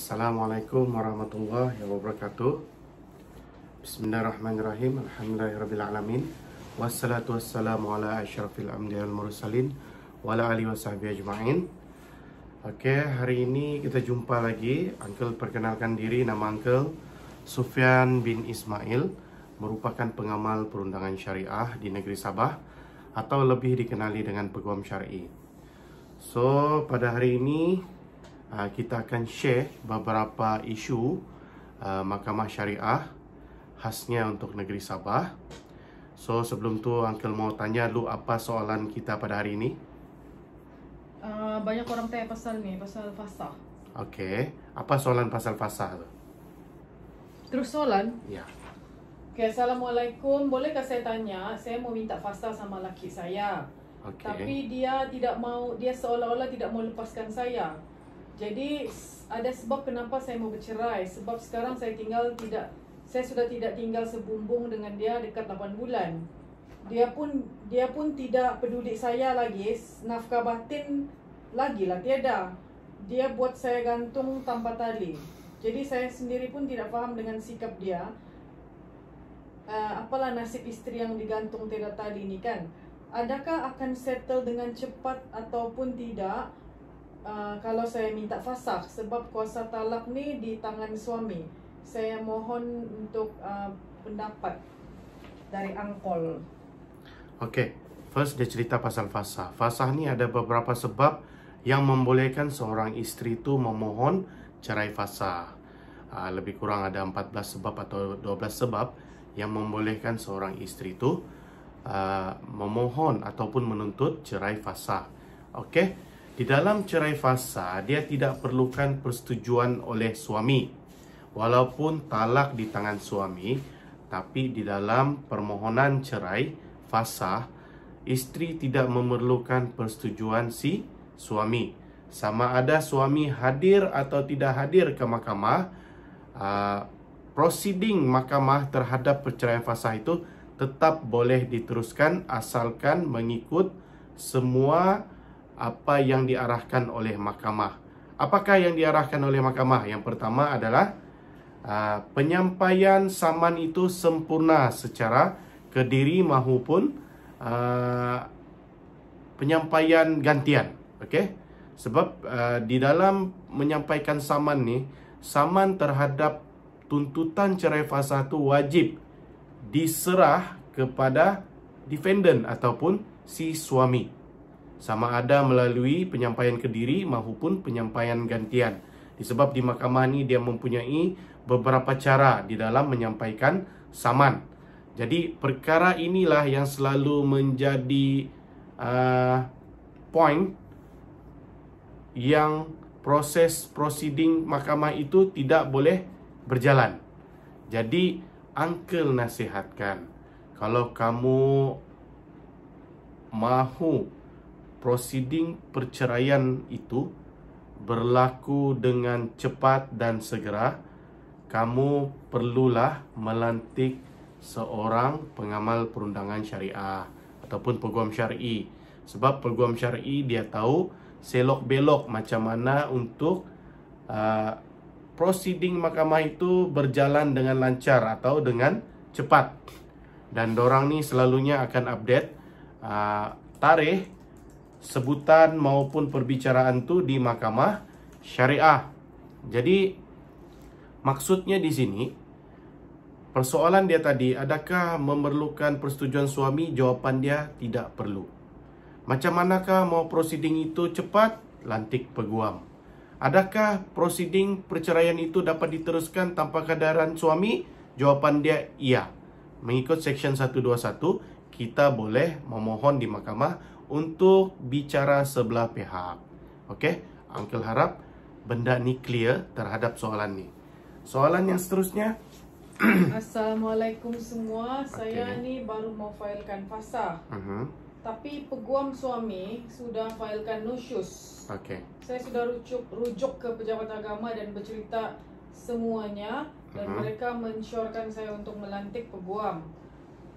Assalamualaikum warahmatullahi wabarakatuh. Bismillahirrahmanirrahim. Alhamdulillahirrabbilalamin. Wassalatu wassalamu ala asyrafil anbiya'i wal mursalin wa ala alihi wasahbihi ajma'in. Oke, hari ini kita jumpa lagi. Uncle perkenalkan diri, nama Uncle Sufyan bin Ismail, merupakan pengamal perundangan syariah di negeri Sabah atau lebih dikenali dengan Peguam Syar'i. So, pada hari ini kita akan share beberapa isu mahkamah syariah khasnya untuk negeri Sabah. So, sebelum tu Uncle mau tanya lu apa soalan kita pada hari ini? Banyak orang tanya pasal fasah. Okey, apa soalan pasal fasah tu? Terus soalan? Ya. Okay, Assalamualaikum. Bolehkah saya tanya? Saya mau minta fasah sama laki saya. Okey. Tapi dia tidak mau, dia seolah-olah tidak mau lepaskan saya. Jadi ada sebab kenapa saya mau bercerai. Sebab sekarang saya sudah tidak tinggal sebumbung dengan dia dekat 8 bulan. Dia pun tidak peduli saya lagi. Nafkah batin lagilah tiada. Dia buat saya gantung tanpa tali. Jadi saya sendiri pun tidak faham dengan sikap dia. Apalah nasib istri yang digantung tiada tali ini kan? Adakah akan settle dengan cepat ataupun tidak? Kalau saya minta fasakh, sebab kuasa talak ni di tangan suami. Saya mohon untuk pendapat dari Angkol. Okey, first dia cerita pasal fasah. Fasah ni ada beberapa sebab yang membolehkan seorang isteri tu memohon cerai fasah. Lebih kurang ada 14 sebab atau 12 sebab yang membolehkan seorang isteri tu memohon ataupun menuntut cerai fasah. Okey, di dalam cerai fasah dia tidak perlukan persetujuan oleh suami. Walaupun talak di tangan suami, tapi di dalam permohonan cerai fasah, isteri tidak memerlukan persetujuan si suami. Sama ada suami hadir atau tidak hadir ke mahkamah, proceeding mahkamah terhadap perceraian fasah itu tetap boleh diteruskan asalkan mengikut semua apa yang diarahkan oleh mahkamah. Apakah yang diarahkan oleh mahkamah? Yang pertama adalah penyampaian saman itu sempurna secara kediri maupun penyampaian gantian. Okey? Sebab di dalam menyampaikan saman ni, saman terhadap tuntutan cerai fasah tu wajib diserah kepada defendant ataupun si suami. Sama ada melalui penyampaian kediri maupun penyampaian gantian. Disebab di mahkamah ni dia mempunyai beberapa cara di dalam menyampaikan saman. Jadi perkara inilah yang selalu menjadi point yang proses proceeding mahkamah itu tidak boleh berjalan. Jadi Uncle nasihatkan, kalau kamu mahu proceeding perceraian itu berlaku dengan cepat dan segera, kamu perlulah melantik seorang pengamal perundangan syariah ataupun peguam syar'i. Sebab peguam syar'i dia tahu selok belok macam mana untuk proceeding mahkamah itu berjalan dengan lancar atau dengan cepat. Dan dorang ni selalunya akan update tarikh, sebutan maupun perbicaraan tu di mahkamah syariah. Jadi maksudnya di sini, persoalan dia tadi, adakah memerlukan persetujuan suami? Jawapan dia tidak perlu. Macam manakah mau proceeding itu cepat? Lantik peguam. Adakah proceeding perceraian itu dapat diteruskan tanpa kedaran suami? Jawapan dia iya. Mengikut Seksyen 121, kita boleh memohon di mahkamah untuk bicara sebelah pihak. Okey, Uncle harap benda ni clear terhadap soalan ni. Soalan yang seterusnya. Assalamualaikum semua. Saya ni baru mau filekan fasah. Tapi peguam suami sudah filekan nusyus. Okey. Saya sudah rujuk ke pejabat agama dan bercerita semuanya, dan mereka mensyorkan saya untuk melantik peguam.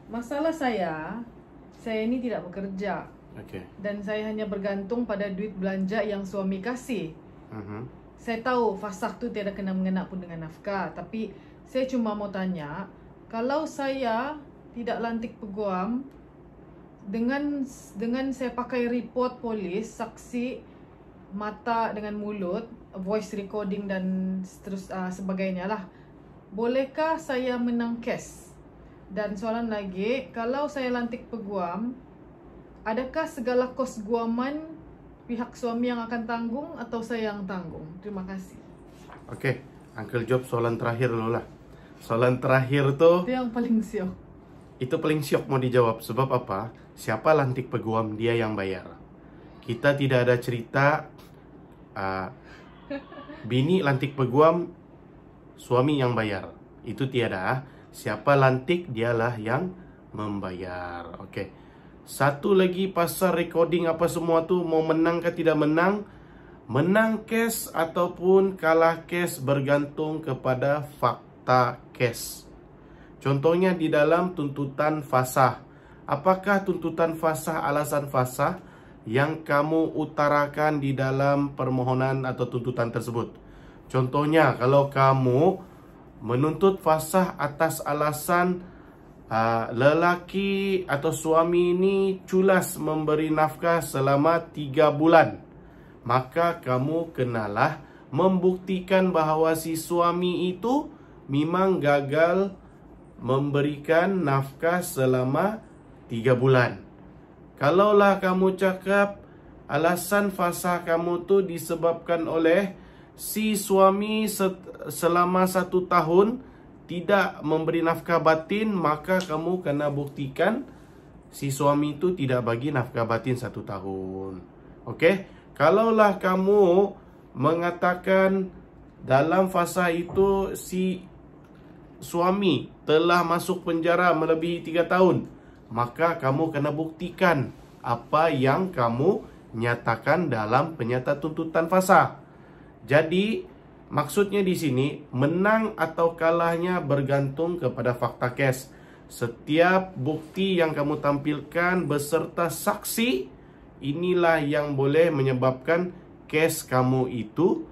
Masalah saya ini tidak bekerja. Okey. Dan saya hanya bergantung pada duit belanja yang suami kasih. saya tahu fasah tu tiada kena-mengena pun dengan nafkah, tapi saya cuma mau tanya, kalau saya tidak lantik peguam, dengan saya pakai report polis, saksi mata dengan mulut, voice recording dan sebagainya lah, bolehkah saya menang kes? Dan soalan lagi, kalau saya lantik peguam, adakah segala kos guaman pihak suami yang akan tanggung atau saya yang tanggung? Terima kasih. Oke, Uncle jawab soalan terakhir dulu lah. Soalan terakhir tuh Itu yang paling syok. itu paling syok mau dijawab. Sebab apa? Siapa lantik peguam, dia yang bayar. Kita tidak ada cerita bini lantik peguam, suami yang bayar. Itu tiada. Siapa lantik, dialah yang membayar. Oke. Satu lagi pasal recording apa semua tu, mau menang ke tidak menang, menang kes ataupun kalah kes bergantung kepada fakta kes. Contohnya di dalam tuntutan fasah. Apakah tuntutan fasah, alasan fasah yang kamu utarakan di dalam permohonan atau tuntutan tersebut? Contohnya, kalau kamu menuntut fasah atas alasan lelaki atau suami ini culas memberi nafkah selama 3 bulan, maka kamu kenalah membuktikan bahawa si suami itu memang gagal memberikan nafkah selama 3 bulan. Kalaulah kamu cakap alasan fasah kamu tu disebabkan oleh si suami selama 1 tahun tidak memberi nafkah batin, maka kamu kena buktikan si suami itu tidak bagi nafkah batin 1 tahun. Okey? Kalaulah kamu mengatakan dalam fasa itu si suami telah masuk penjara melebihi 3 tahun, maka kamu kena buktikan apa yang kamu nyatakan dalam penyata tuntutan fasa. Jadi maksudnya di sini menang atau kalahnya bergantung kepada fakta kes. Setiap bukti yang kamu tampilkan beserta saksi, inilah yang boleh menyebabkan kes kamu itu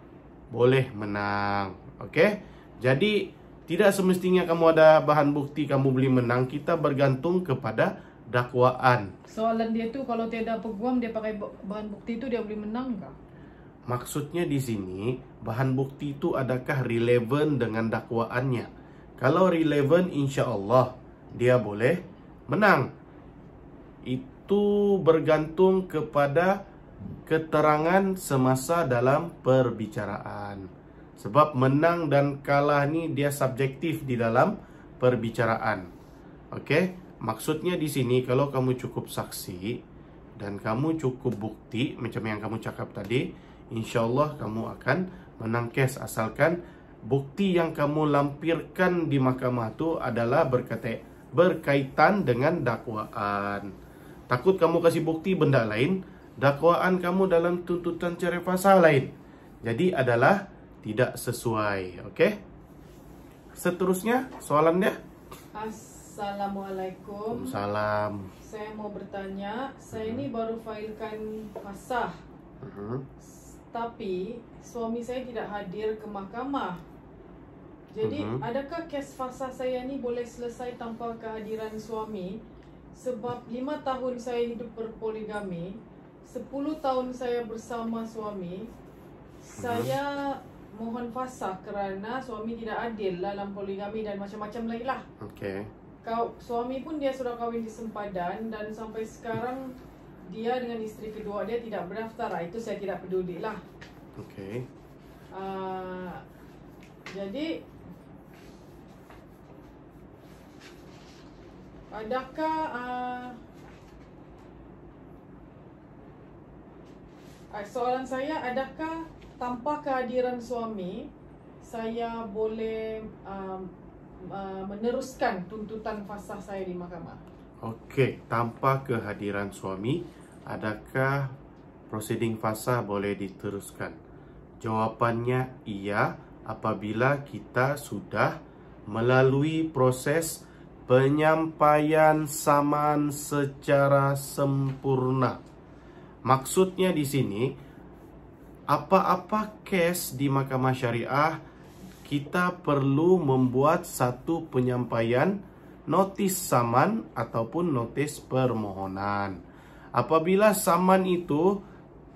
boleh menang. Okey? Jadi tidak semestinya kamu ada bahan bukti kamu boleh menang. Kita bergantung kepada dakwaan. Soalan dia tu, kalau tiada peguam dia pakai bahan bukti itu, dia boleh menang kah? Maksudnya di sini bahan bukti itu adakah relevan dengan dakwaannya? Kalau relevan, insya Allah dia boleh menang. Itu bergantung kepada keterangan semasa dalam perbicaraan. Sebab menang dan kalah ni dia subjektif di dalam perbicaraan. Okey? Maksudnya di sini kalau kamu cukup saksi dan kamu cukup bukti macam yang kamu cakap tadi, InsyaAllah kamu akan menang kes, asalkan bukti yang kamu lampirkan di mahkamah itu adalah berkaitan dengan dakwaan. Takut kamu kasih bukti benda lain, dakwaan kamu dalam tuntutan cerai fasa lain, jadi adalah tidak sesuai. Okey? Seterusnya soalan dia. Assalamualaikum. Salam. Saya mau bertanya, saya ini baru failkan fasah. Tapi suami saya tidak hadir ke mahkamah. Jadi adakah kes fasa saya ni boleh selesai tanpa kehadiran suami? Sebab 5 tahun saya hidup berpoligami, 10 tahun saya bersama suami. Saya mohon fasa kerana suami tidak adil dalam poligami dan macam-macam lagi lah. Okey. Suami pun dia sudah kahwin di sempadan dan sampai sekarang dia dengan isteri kedua dia tidak berdaftar. Itu saya tidak peduli lah. Okey. Jadi adakah soalan saya, adakah tanpa kehadiran suami saya boleh meneruskan tuntutan fasah saya di mahkamah? Okey, tanpa kehadiran suami, adakah proceeding fasah boleh diteruskan? Jawapannya iya, apabila kita sudah melalui proses penyampaian saman secara sempurna. Maksudnya di sini, apa-apa kes di mahkamah syariah, kita perlu membuat satu penyampaian notis saman ataupun notis permohonan. Apabila saman itu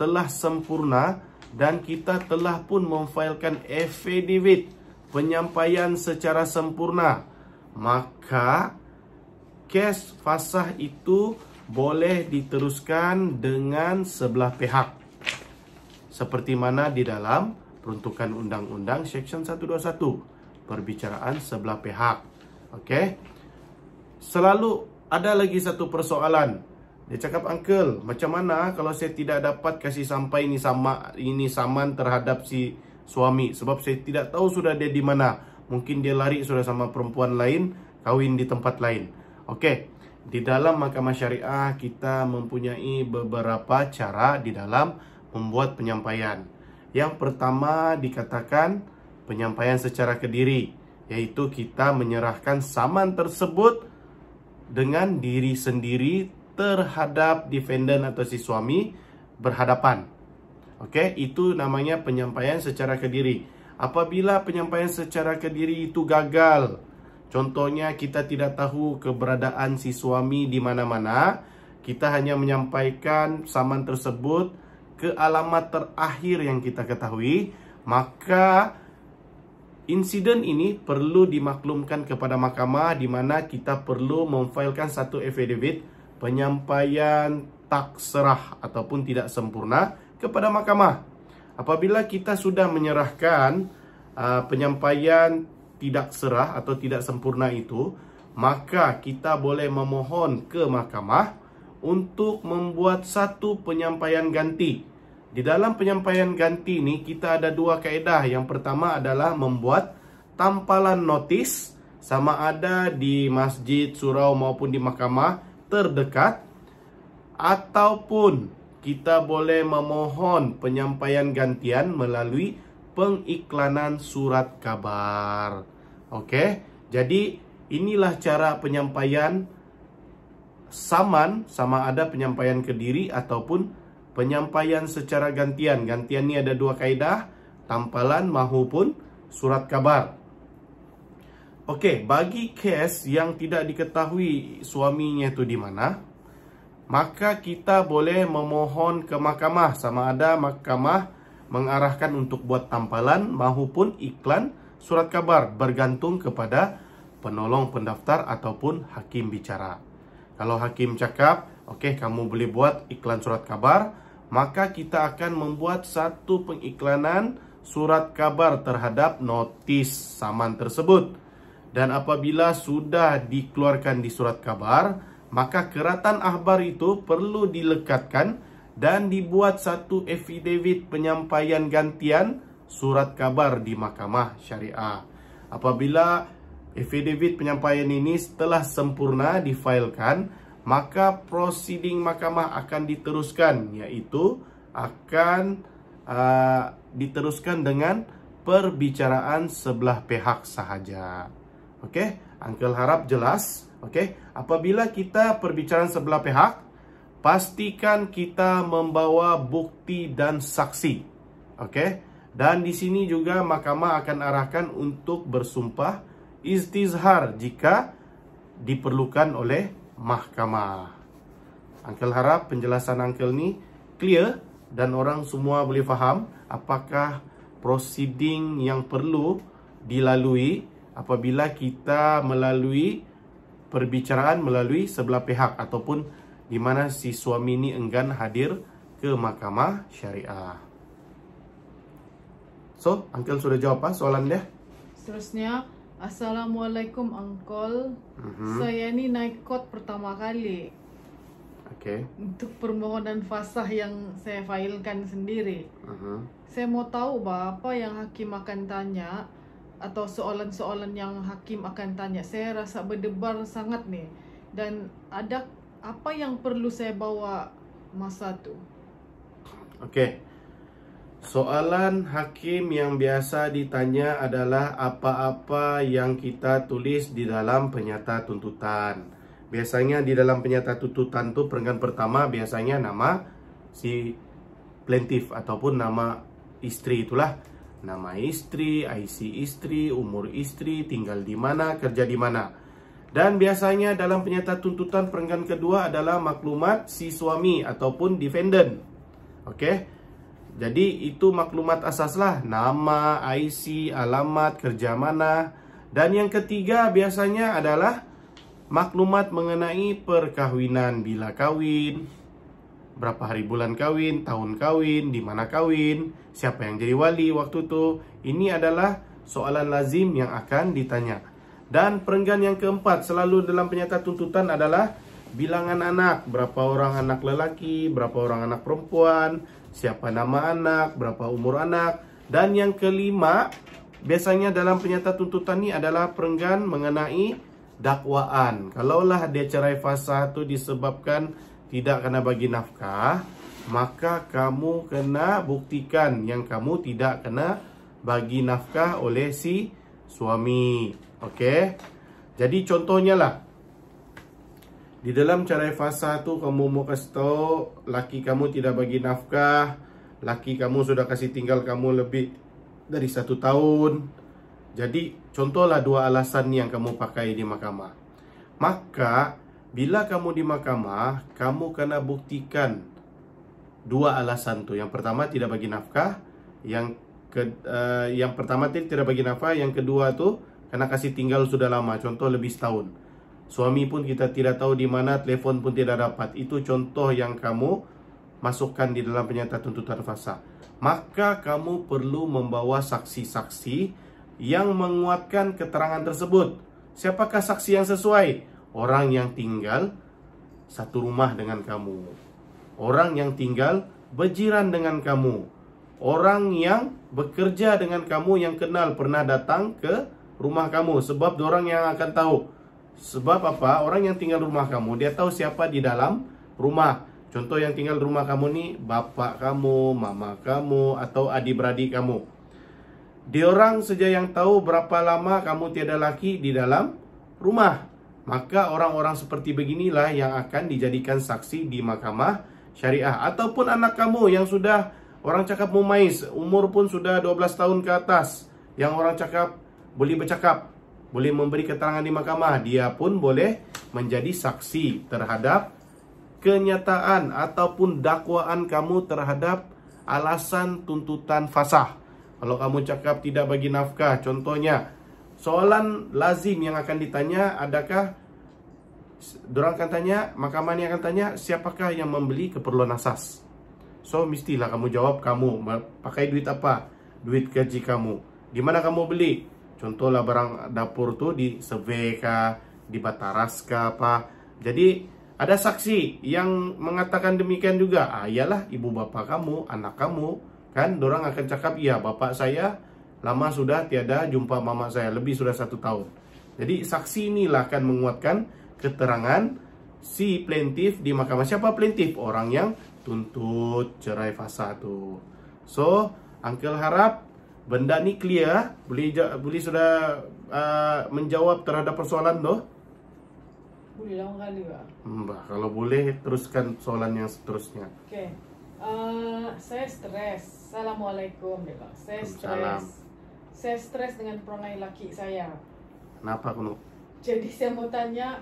telah sempurna dan kita telah pun memfailkan affidavit penyampaian secara sempurna, maka kes fasah itu boleh diteruskan dengan sebelah pihak, seperti mana di dalam peruntukan undang-undang Section 121, perbicaraan sebelah pihak. Okey. Selalu ada lagi satu persoalan. Dia cakap, "Uncle, macam mana kalau saya tidak dapat kasih sampai ini saman terhadap si suami, sebab saya tidak tahu sudah dia di mana. Mungkin dia lari sudah sama perempuan lain, kahwin di tempat lain." Okey. Di dalam mahkamah syariah kita mempunyai beberapa cara di dalam membuat penyampaian. Yang pertama dikatakan penyampaian secara kediri, yaitu kita menyerahkan saman tersebut dengan diri sendiri terhadap defendant atau si suami berhadapan. Okey, itu namanya penyampaian secara kediri. Apabila penyampaian secara kediri itu gagal, contohnya kita tidak tahu keberadaan si suami di mana-mana, kita hanya menyampaikan saman tersebut ke alamat terakhir yang kita ketahui, maka insiden ini perlu dimaklumkan kepada mahkamah, di mana kita perlu memfailkan satu affidavit penyampaian tak serah ataupun tidak sempurna kepada mahkamah. Apabila kita sudah menyerahkan penyampaian tidak serah atau tidak sempurna itu, maka kita boleh memohon ke mahkamah untuk membuat satu penyampaian ganti. Di dalam penyampaian ganti ini kita ada dua kaedah. Yang pertama adalah membuat tampalan notis, sama ada di masjid, surau maupun di mahkamah terdekat, ataupun kita boleh memohon penyampaian gantian melalui pengiklanan surat kabar. Okey, jadi inilah cara penyampaian saman, sama ada penyampaian kediri ataupun penyampaian secara gantian. Gantian ni ada dua kaedah, tampalan maupun surat kabar. Okey, bagi kes yang tidak diketahui suaminya itu di mana, maka kita boleh memohon ke mahkamah, sama ada mahkamah mengarahkan untuk buat tampalan maupun iklan surat kabar, bergantung kepada penolong pendaftar ataupun hakim bicara. Kalau hakim cakap, "Okey, kamu boleh buat iklan surat kabar," maka kita akan membuat satu pengiklanan surat kabar terhadap notis saman tersebut. Dan apabila sudah dikeluarkan di surat kabar, maka keratan akhbar itu perlu dilekatkan dan dibuat satu affidavit penyampaian gantian surat kabar di mahkamah syariah. Apabila affidavit penyampaian ini setelah sempurna difailkan, maka proceeding mahkamah akan diteruskan, iaitu akan diteruskan dengan perbicaraan sebelah pihak sahaja. Okey, Uncle harap jelas. Okey, apabila kita perbicaraan sebelah pihak, pastikan kita membawa bukti dan saksi. Okey, dan di sini juga mahkamah akan arahkan untuk bersumpah istizhar jika diperlukan oleh mahkamah. Uncle harap penjelasan Uncle ni clear dan orang semua boleh faham apakah proceeding yang perlu dilalui apabila kita melalui perbicaraan melalui sebelah pihak ataupun di mana si suami ini enggan hadir ke mahkamah syariah. So, Uncle sudah jawab soalan dia? Seterusnya, Assalamualaikum Uncle. Saya ni naik court pertama kali. Okey. Untuk permohonan fasah yang saya failkan sendiri. Saya mau tahu apa yang hakim akan tanya, atau soalan-soalan yang hakim akan tanya. Saya rasa berdebar sangat nih. Dan ada apa yang perlu saya bawa masa tu? Okey. Soalan hakim yang biasa ditanya adalah apa-apa yang kita tulis di dalam penyata tuntutan. Biasanya di dalam penyata tuntutan tu peringkat pertama biasanya nama si plaintiff ataupun nama istri itulah nama istri, IC istri, umur istri, tinggal di mana, kerja di mana. Dan biasanya dalam penyata tuntutan perenggan kedua adalah maklumat si suami ataupun defendant. Okey. Jadi itu maklumat asas lah, nama, IC, alamat, kerja mana. Dan yang ketiga biasanya adalah maklumat mengenai perkahwinan, bila kawin, berapa hari bulan kawin, tahun kawin, di mana kawin, siapa yang jadi wali waktu itu. Ini adalah soalan lazim yang akan ditanya. Dan perenggan yang keempat selalu dalam penyata tuntutan adalah bilangan anak, berapa orang anak lelaki, berapa orang anak perempuan, siapa nama anak, berapa umur anak. Dan yang kelima biasanya dalam penyata tuntutan ini adalah perenggan mengenai dakwaan. Kalaulah dia cerai fasah itu disebabkan tidak kena bagi nafkah, maka kamu kena buktikan yang kamu tidak kena bagi nafkah oleh si suami. Okey. Jadi contohnya lah, di dalam cerai fasah tu kamu mau kasih tahu laki kamu tidak bagi nafkah, laki kamu sudah kasih tinggal kamu lebih dari 1 tahun. Jadi contohlah 2 alasan yang kamu pakai di mahkamah. Maka bila kamu di mahkamah, kamu kena buktikan 2 alasan tu. Yang pertama tidak bagi nafkah, yang pertama tidak bagi nafkah, yang kedua tu kena kasih tinggal sudah lama, contoh lebih 1 tahun. Suami pun kita tidak tahu di mana, telefon pun tidak dapat. Itu contoh yang kamu masukkan di dalam penyata tuntutan fasah. Maka kamu perlu membawa saksi-saksi yang menguatkan keterangan tersebut. Siapakah saksi yang sesuai? Orang yang tinggal satu rumah dengan kamu, orang yang tinggal berjiran dengan kamu, orang yang bekerja dengan kamu, yang kenal pernah datang ke rumah kamu. Sebab diorang yang akan tahu. Sebab apa? Orang yang tinggal rumah kamu, dia tahu siapa di dalam rumah. Contoh yang tinggal di rumah kamu ni, bapak kamu, mama kamu, atau adik-beradik kamu. Diorang saja yang tahu berapa lama kamu tiada laki di dalam rumah. Maka orang-orang seperti beginilah yang akan dijadikan saksi di mahkamah syariah. Ataupun anak kamu yang sudah orang cakap mumais, umur pun sudah 12 tahun ke atas, yang orang cakap boleh bercakap, boleh memberi keterangan di mahkamah, dia pun boleh menjadi saksi terhadap kenyataan ataupun dakwaan kamu terhadap alasan tuntutan fasah. Kalau kamu cakap tidak bagi nafkah, contohnya soalan lazim yang akan ditanya, adakah dorang akan tanya, mahkamah ini akan tanya, siapakah yang membeli keperluan asas? So mestilah kamu jawab, kamu pakai duit apa? Duit gaji kamu. Di mana kamu beli? Contohlah barang dapur tu di Survey kah, di Bataras kah apa. Jadi ada saksi yang mengatakan demikian juga. Ialah ibu bapa kamu, anak kamu, kan dorang akan cakap, iya bapak saya lama sudah tiada jumpa mama saya, lebih sudah 1 tahun. Jadi saksi inilah akan menguatkan keterangan si plaintiff di mahkamah. Siapa plaintiff? Orang yang tuntut cerai fasah tu. So Uncle harap benda ni clear, boleh sudah menjawab terhadap persoalan tu. Boleh lama kali pak. Kalau boleh teruskan soalan yang seterusnya. Okay. Saya stres. Assalamualaikum deh pak. Saya Waalaikumsalam. stres. Saya stres dengan perangai laki saya. Kenapa kuno? Jadi saya mau tanya,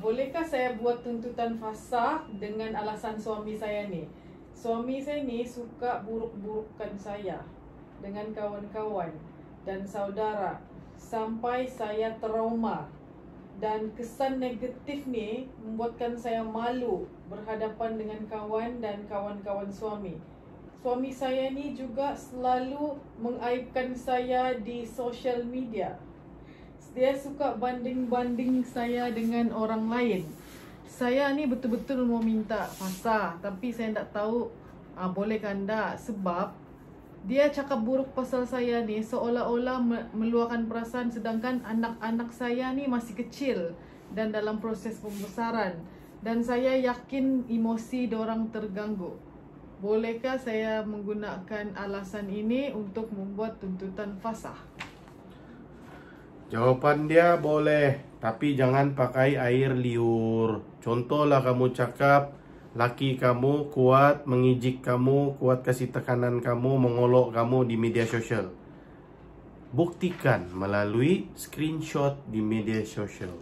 bolehkah saya buat tuntutan fasah dengan alasan suami saya ni? Suami saya ni suka buruk-burukkan saya dengan kawan-kawan dan saudara sampai saya trauma, dan kesan negatif ni membuatkan saya malu berhadapan dengan kawan dan kawan-kawan suami. Suami saya ni juga selalu mengaibkan saya di social media. Dia suka banding-banding saya dengan orang lain. Saya ni betul-betul mau minta fasah, tapi saya tak tahu bolehkah tak, sebab dia cakap buruk pasal saya ni seolah-olah meluahkan perasaan, sedangkan anak-anak saya ni masih kecil dan dalam proses pembesaran, dan saya yakin emosi diorang terganggu. Bolehkah saya menggunakan alasan ini untuk membuat tuntutan fasah? Jawapan dia boleh, tapi jangan pakai air liur. Contohlah kamu cakap, laki kamu kuat mengijik kamu, kuat kasih tekanan kamu, mengolok kamu di media sosial. Buktikan melalui screenshot di media sosial.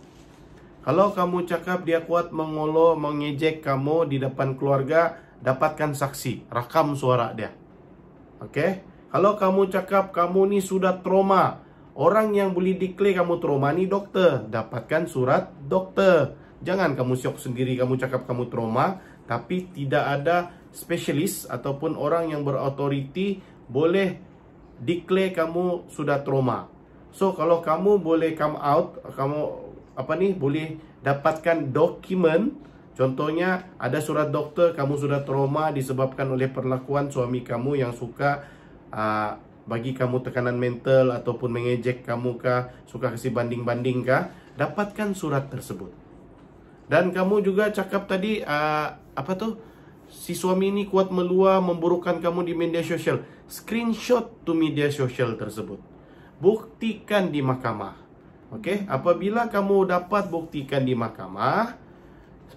Kalau kamu cakap dia kuat mengolok, mengejek kamu di depan keluarga, dapatkan saksi, rakam suara dia. Oke? Kalau kamu cakap kamu ni sudah trauma, orang yang boleh declare kamu trauma ni doktor, dapatkan surat doktor. Jangan kamu syok sendiri, kamu cakap kamu trauma, tapi tidak ada spesialis ataupun orang yang berautoriti boleh declare kamu sudah trauma. So kalau kamu boleh come out, kamu boleh dapatkan dokumen. Contohnya ada surat doktor kamu sudah trauma disebabkan oleh perlakuan suami kamu yang suka bagi kamu tekanan mental ataupun mengejek kamu kah, suka kasih banding-banding kah, dapatkan surat tersebut. Dan kamu juga cakap tadi si suami ini kuat meluah, memburukkan kamu di media sosial. Screenshot to media sosial tersebut, buktikan di mahkamah. Oke, apabila kamu dapat buktikan di mahkamah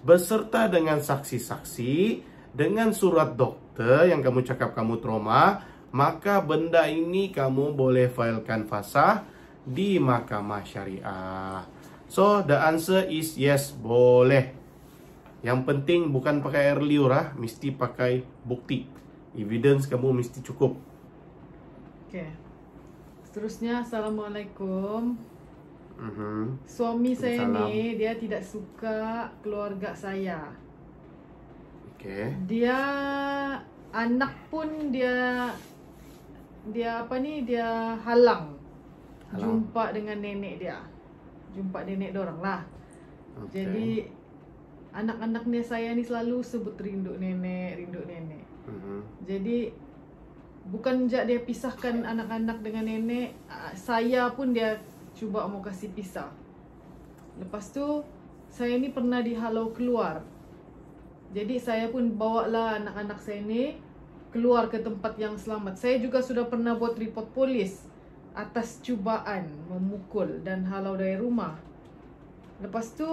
beserta dengan saksi-saksi, dengan surat dokter yang kamu cakap kamu trauma, maka benda ini kamu boleh filekan fasah di mahkamah syariah. So the answer is yes, boleh. Yang penting bukan pakai air liur, mesti pakai bukti. Evidence kamu mesti cukup. Oke. Seterusnya, Assalamualaikum. Suami saya ni dia tidak suka keluarga saya. Oke. Dia anak pun dia halang jumpa dengan nenek dia. Jumpa nenek dorang lah. Okay. Jadi anak-anaknya saya ni selalu sebut rindu nenek, rindu nenek. Jadi bukan je dia pisahkan anak-anak dengan nenek, saya pun dia cuba mau kasih pisah. Lepas tu saya ni pernah dihalau keluar. Jadi saya pun bawalah anak-anak saya ni keluar ke tempat yang selamat. Saya juga sudah pernah buat report polis atas cubaan memukul dan halau dari rumah. Lepas tu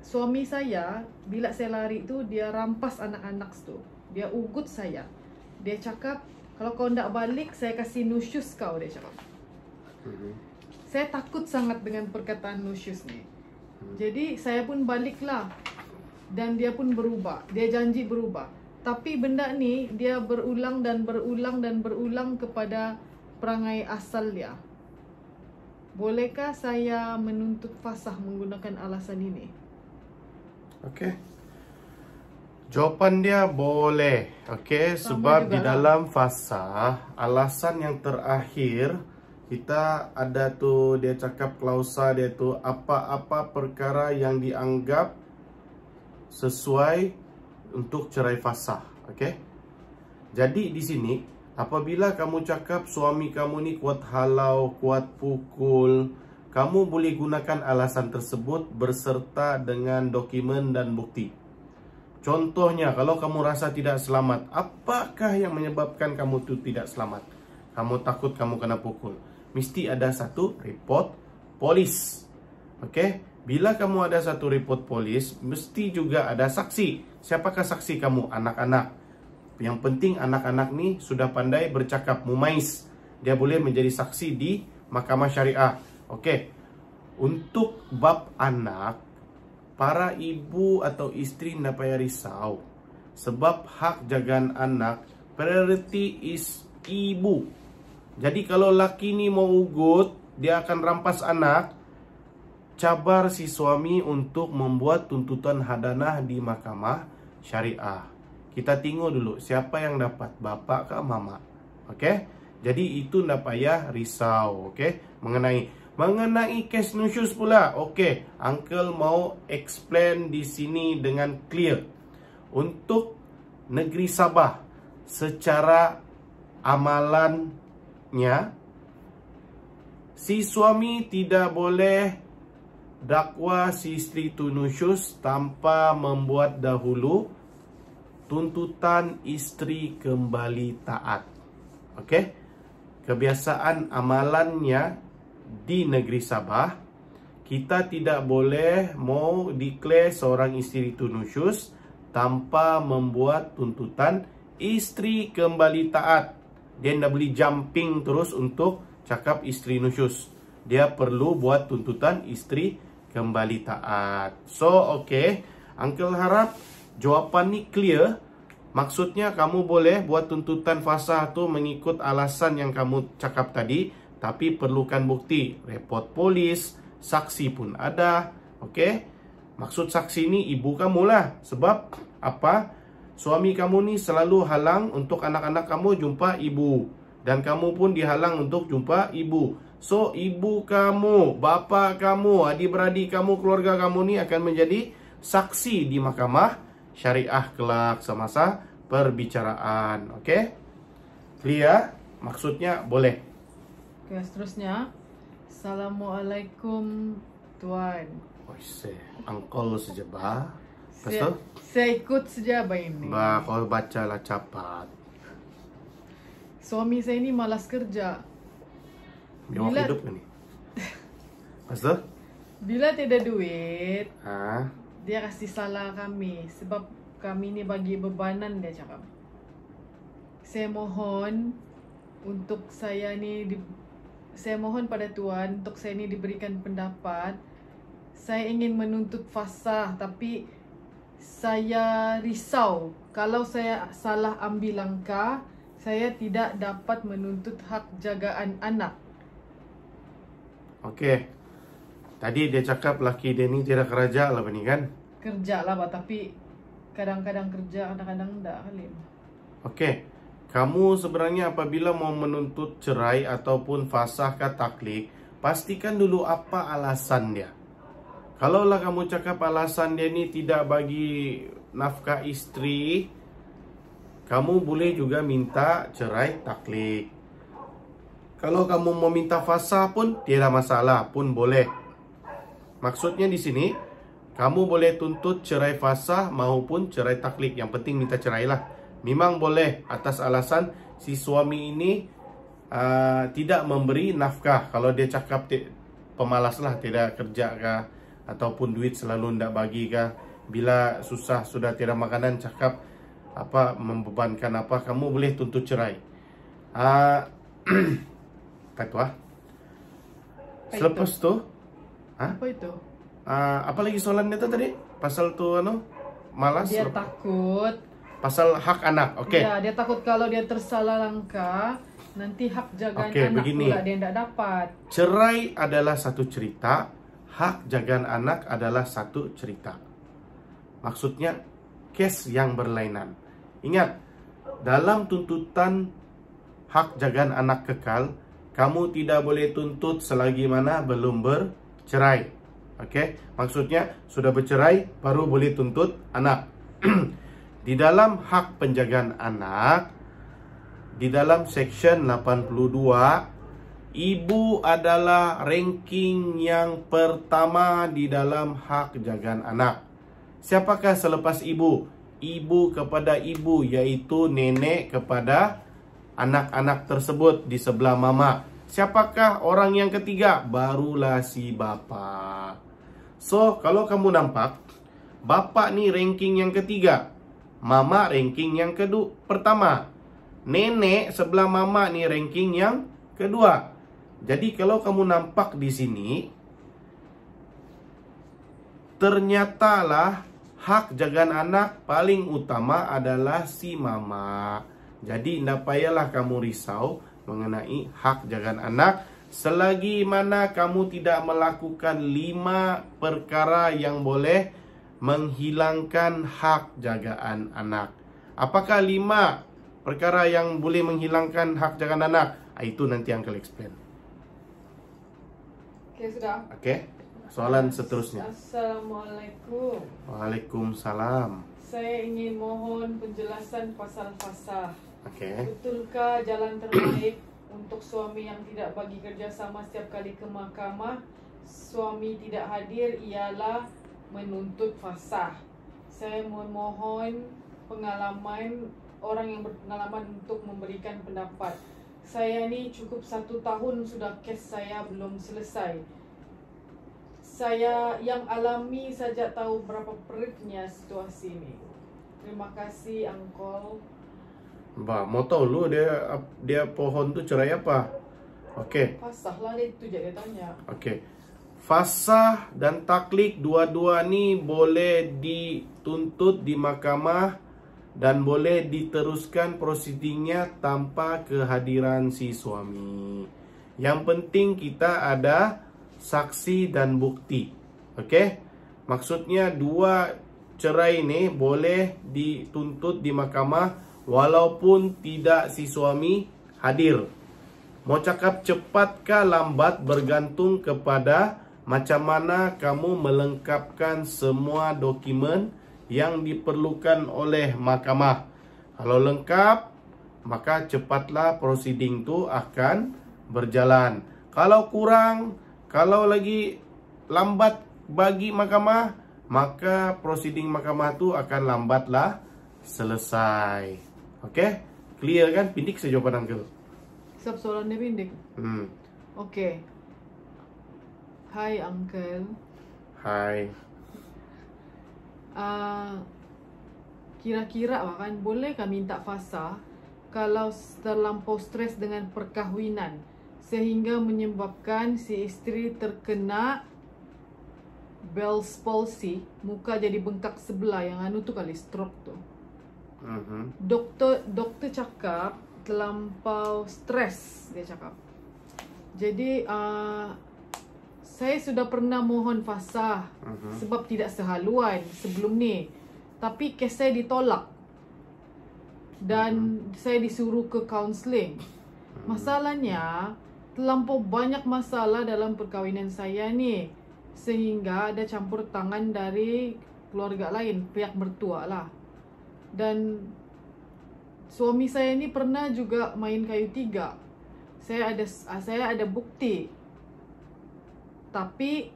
suami saya bila saya lari tu dia rampas anak-anak tu. Dia ugut saya. Dia cakap kalau kau ndak balik saya kasih nusyus kau, dia cakap. Saya takut sangat dengan perkataan nusyus ni. Jadi saya pun baliklah. Dan dia pun berubah. Dia janji berubah. Tapi benda ni dia berulang dan berulang dan berulang kepada perangai asal dia. Bolehkah saya menuntut fasah menggunakan alasan ini? Okey. Jawapan dia boleh. Okey, sebab di dalam fasah alasan yang terakhir kita ada tu dia cakap klausa dia tu apa-apa perkara yang dianggap sesuai untuk cerai fasah. Okey. Jadi di sini apabila kamu cakap suami kamu ni kuat halau, kuat pukul, kamu boleh gunakan alasan tersebut berserta dengan dokumen dan bukti. Contohnya, kalau kamu rasa tidak selamat, apakah yang menyebabkan kamu tu tidak selamat? Kamu takut kamu kena pukul. Mesti ada satu report polis. Okey? Bila kamu ada satu report polis, mesti juga ada saksi. Siapakah saksi kamu? Anak-anak. Yang penting anak-anak ni sudah pandai bercakap, mumais. Dia boleh menjadi saksi di mahkamah syariah. Okey. Untuk bab anak, para ibu atau isteri tidak payah risau. Sebab hak jagaan anak, priority is ibu. Jadi kalau laki ni mau ugut, dia akan rampas anak, cabar si suami untuk membuat tuntutan hadanah di mahkamah syariah. Kita tengok dulu siapa yang dapat, bapak ke mama. Okey? Jadi itu tidak payah risau. Okey? Mengenai kes nusyus pula. Okey, uncle mau explain di sini dengan clear. Untuk negeri Sabah, secara amalannya, si suami tidak boleh dakwa si isteri itu nusyus tanpa membuat dahulu tuntutan isteri kembali taat. Okey? Kebiasaan amalannya di negeri Sabah, kita tidak boleh mau declare seorang isteri itu nusyus tanpa membuat tuntutan isteri kembali taat. Dia tidak boleh jumping terus untuk cakap isteri nusyus. Dia perlu buat tuntutan isteri kembali taat. So, okay. Uncle harap jawapan ni clear. Maksudnya kamu boleh buat tuntutan fasah tu mengikut alasan yang kamu cakap tadi, tapi perlukan bukti. Report polis, saksi pun ada. Okay. Maksud saksi ni ibu kamu lah. Sebab apa? Suami kamu ni selalu halang untuk anak-anak kamu jumpa ibu. Dan kamu pun dihalang untuk jumpa ibu. So, ibu kamu, bapa kamu, adik-beradik kamu, keluarga kamu ni akan menjadi saksi di mahkamah syariah kelak semasa perbicaraan. Okay? Clear? Maksudnya boleh. Okay, seterusnya. Assalamualaikum Tuan. Uncle saja bah. Saya ikut saja bah ini. Bah, kau bacalah cepat. Suami saya ni malas kerja. Biar hidup ni. Pasal? Bila tidak duit, Ah. dia kasih salah kami sebab kami ni bagi bebanan, dia cakap. Saya mohon untuk saya ni saya mohon pada Tuan untuk saya ni diberikan pendapat. Saya ingin menuntut fasah tapi saya risau kalau saya salah ambil langkah, saya tidak dapat menuntut hak jagaan anak. Okey. Tadi dia cakap laki dia ni tidak kerja lah ni kan? Kerja lah Pak, tapi kadang-kadang kerja, kadang-kadang enggak kali. Okey. Kamu sebenarnya apabila mau menuntut cerai ataupun fasah ke taklik, pastikan dulu apa alasan dia. Kalaulah kamu cakap alasan dia ni tidak bagi nafkah isteri, kamu boleh juga minta cerai taklik. Kalau kamu mau minta fasah pun tidak masalah, pun boleh. Maksudnya di sini, kamu boleh tuntut cerai fasah maupun cerai taklik. Yang penting minta cerai lah. Memang boleh atas alasan si suami ini tidak memberi nafkah. Kalau dia cakap pemalas lah, tidak kerja kah, ataupun duit selalu tidak bagi kah. Bila susah sudah tidak makanan, cakap apa membebankan apa, kamu boleh tuntut cerai. Kata selepas tu, apa itu? apa lagi soalan dia tu tadi? Pasal tu malas. Dia takut. Pasal hak anak. Okey. Ya, dia takut kalau dia tersalah langkah, nanti hak jagaan anak begini. pula dia tidak dapat. Cerai adalah satu cerita, hak jagaan anak adalah satu cerita. Maksudnya kes yang berlainan. Ingat, dalam tuntutan hak jagaan anak kekal, kamu tidak boleh tuntut selagi mana belum bercerai. Okey? Maksudnya sudah bercerai baru boleh tuntut anak. Di dalam hak penjagaan anak, di dalam section 82, ibu adalah ranking yang pertama di dalam hak jagaan anak. Siapakah selepas ibu? Ibu kepada ibu, iaitu nenek kepada anak-anak tersebut di sebelah mama. Siapakah orang yang ketiga? Barulah si bapa. So, kalau kamu nampak, bapa ni ranking yang ketiga, mama ranking yang pertama, nenek sebelah mama ni ranking yang kedua. Jadi kalau kamu nampak di sini, ternyata lah hak jagaan anak paling utama adalah si mama. Jadi tidak payahlah kamu risau mengenai hak jagaan anak selagi mana kamu tidak melakukan 5 perkara yang boleh menghilangkan hak jagaan anak. Apakah 5 perkara yang boleh menghilangkan hak jagaan anak? Itu nanti Uncle explain. Okey, sudah. Okey. Soalan seterusnya. Assalamualaikum. Waalaikumsalam. Saya ingin mohon penjelasan pasal fasah. Okey. Betulkah jalan terbaik untuk suami yang tidak bagi kerjasama setiap kali ke mahkamah, suami tidak hadir, ialah menuntut fasah? Saya mohon pengalaman orang yang berpengalaman untuk memberikan pendapat. Saya ni cukup 1 tahun sudah kes saya belum selesai. saya yang alami saja tahu berapa peritnya situasi ini. Terima kasih, Uncle. Mbak, mau tahu lu dia pohon tuh cerai apa? Oke. Fasah lah dia itu je dia tanya. Oke. Fasah dan taklik dua-dua ni boleh dituntut di mahkamah dan boleh diteruskan prosidingnya tanpa kehadiran si suami. Yang penting kita ada saksi dan bukti. Okey? Maksudnya dua cerai ni boleh dituntut di mahkamah walaupun tidak si suami hadir. Mau cakap cepat kah lambat bergantung kepada macam mana kamu melengkapkan semua dokumen yang diperlukan oleh mahkamah. Kalau lengkap, maka cepatlah prosiding tu akan berjalan. Kalau kurang, kalau lagi lambat bagi mahkamah, maka prosiding mahkamah tu akan lambatlah selesai. Okey? Clear kan? Pindik saja jawapan Uncle. Sebab soalan dia pindik. Okey. Hai Uncle. Hai. Kira-kira kan bolehkah minta fasah kalau terlampau stres dengan perkahwinan sehingga menyebabkan si isteri terkena Bell's palsy, muka jadi bengkak sebelah, yang anu tu kali stroke tu. Doktor cakap terlampau stres, dia cakap. Jadi saya sudah pernah mohon fasah sebab tidak sehaluan sebelum ni. Tapi kes saya ditolak. Dan saya disuruh ke kaunseling. Masalahnya, terlampau banyak masalah dalam perkahwinan saya ni. Sehingga ada campur tangan dari keluarga lain, pihak mertua lah. Dan suami saya ni pernah juga main kayu tiga. Saya ada bukti. Tapi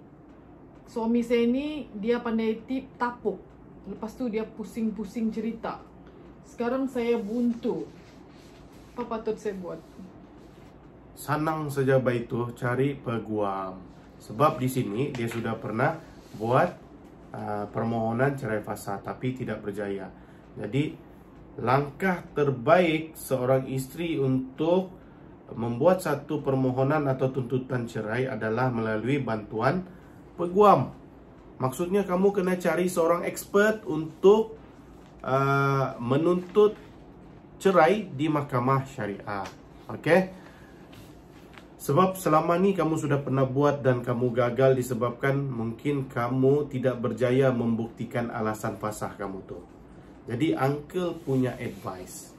suami saya ni dia pandai tapuk. Lepas tu dia pusing-pusing cerita. Sekarang saya buntu. Apa patut saya buat? Senang saja baik tu, cari peguam. Sebab di sini dia sudah pernah buat permohonan cerai fasah tapi tidak berjaya. Jadi langkah terbaik seorang isteri untuk membuat satu permohonan atau tuntutan cerai adalah melalui bantuan peguam. Maksudnya kamu kena cari seorang expert untuk menuntut cerai di mahkamah syariah. Okey? Sebab selama ni kamu sudah pernah buat dan kamu gagal disebabkan mungkin kamu tidak berjaya membuktikan alasan fasah kamu tu. Jadi Uncle punya advice.